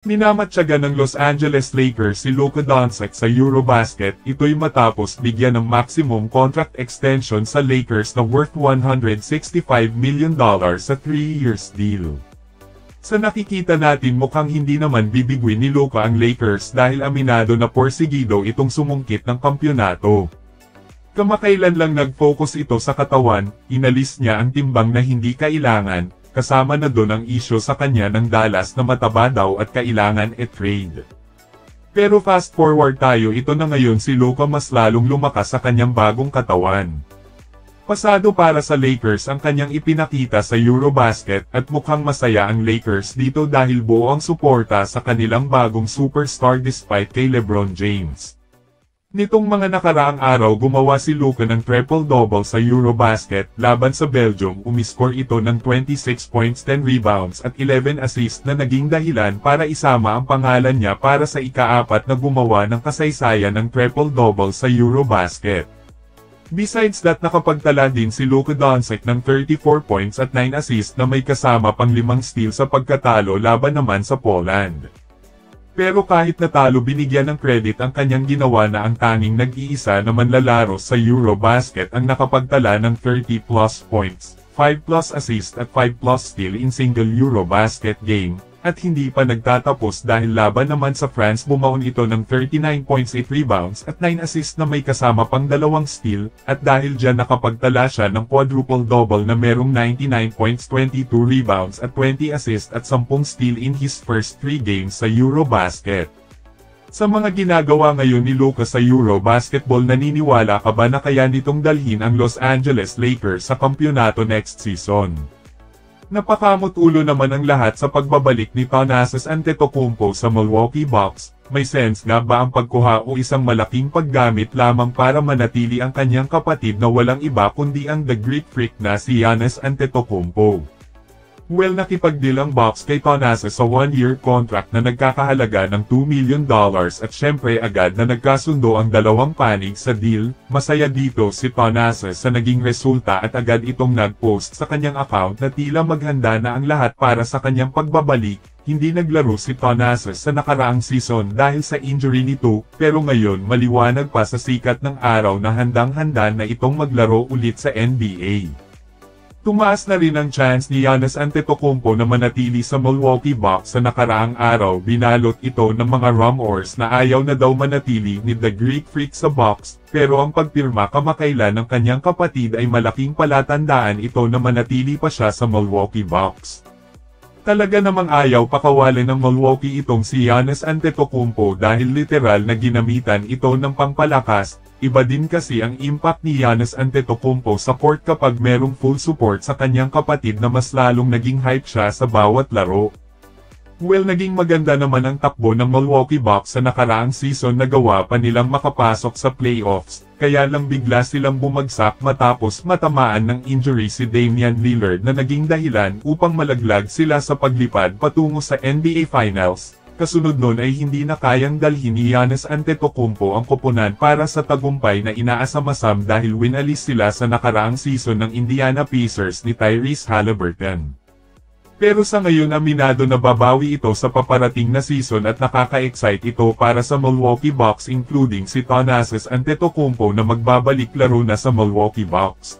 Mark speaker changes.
Speaker 1: Minamatyaga ng Los Angeles Lakers si Luka Doncic sa Eurobasket, ito'y matapos bigyan ng maximum contract extension sa Lakers na worth $165 million sa 3 years deal. Sa nakikita natin mukhang hindi naman bibigwin ni Luka ang Lakers dahil aminado na porsigido itong sumungkit ng kampyonato. Kamakailan lang nag-focus ito sa katawan, inalis niya ang timbang na hindi kailangan, kasama na doon ang isyo sa kanya ng Dallas na mataba daw at kailangan trade. Pero fast forward tayo, ito na ngayon si Luka mas lalong lumakas sa kanyang bagong katawan. Pasado para sa Lakers ang kanyang ipinakita sa Eurobasket at mukhang masaya ang Lakers dito dahil buo ang suporta sa kanilang bagong superstar despite kay LeBron James. Nitong mga nakaraang araw gumawa si Luka ng triple-double sa Eurobasket laban sa Belgium, umiscore ito ng 26 points, 10 rebounds at 11 assists na naging dahilan para isama ang pangalan niya para sa ika-4 na gumawa ng kasaysayan ng triple-double sa Eurobasket. Besides that, nakapagtala din si Luka Doncic ng 34 points at 9 assists na may kasama pang 5 steal sa pagkatalo laban naman sa Poland. Pero kahit natalo, binigyan ng credit ang kanyang ginawa na ang tanging nag-iisa na manlalaro sa Eurobasket ang nakapagtala ng 30+ points, 5+ assists at 5+ steal in single Eurobasket game, at hindi pa nagtatapos dahil laban naman sa France bumaon ito ng 39 points, 8 rebounds at 9 assists na may kasama pang 2 steal, at dahil dyan nakapagtala siya ng quadruple-double na merong 99 points, 22 rebounds at 20 assists at 10 steal in his first 3 games sa Eurobasket. Sa mga ginagawa ngayon ni Luka sa Eurobasketball, naniniwala ka ba na kaya nitong dalhin ang Los Angeles Lakers sa kampyonato next season? Napakamot-ulo naman ang lahat sa pagbabalik ni Thanasis Antetokounmpo sa Milwaukee Bucks. May sense nga ba ang pagkuha o isang malaking paggamit lamang para manatili ang kanyang kapatid na walang iba kundi ang The Greek Freak na si Giannis Antetokounmpo? Well, nakipag-deal ang Bucks kay Thanasis sa 1-year contract na nagkakahalaga ng $2 million at syempre agad na nagkasundo ang dalawang panig sa deal. Masaya dito si Thanasis sa naging resulta at agad itong nag-post sa kanyang account na tila maghanda na ang lahat para sa kanyang pagbabalik. Hindi naglaro si Thanasis sa nakaraang season dahil sa injury nito, pero ngayon maliwanag pa sa sikat ng araw na handang-handa na itong maglaro ulit sa NBA. Tumaas na rin ang chance ni Giannis Antetokounmpo na manatili sa Milwaukee Bucks. Sa nakaraang araw, binalot ito ng mga rumors na ayaw na daw manatili ni The Greek Freak sa Bucks, pero ang pagpirma kamakailan ng kanyang kapatid ay malaking palatandaan ito na manatili pa siya sa Milwaukee Bucks. Talaga namang ayaw pakawalan ng Milwaukee itong si Giannis Antetokounmpo dahil literal na ginamitan ito ng pangpalakas. Iba din kasi ang impact ni Giannis Antetokounmpo sa court kapag merong full support sa kanyang kapatid na mas lalong naging hype siya sa bawat laro. Well, naging maganda naman ang takbo ng Milwaukee Bucks sa nakaraang season, nagawa pa nilang makapasok sa playoffs, kaya lang bigla silang bumagsak matapos matamaan ng injury si Damian Lillard na naging dahilan upang malaglag sila sa paglipad patungo sa NBA Finals. Kasunod nun ay hindi na kayang dalhin ni Giannis Antetokounmpo ang koponan para sa tagumpay na inaasam-asam dahil winalis sila sa nakaraang season ng Indiana Pacers ni Tyrese Haliburton. Pero sa ngayon aminado na babawi ito sa paparating na season at nakaka-excite ito para sa Milwaukee Bucks, including si Thanasis Antetokounmpo na magbabalik laro na sa Milwaukee Bucks.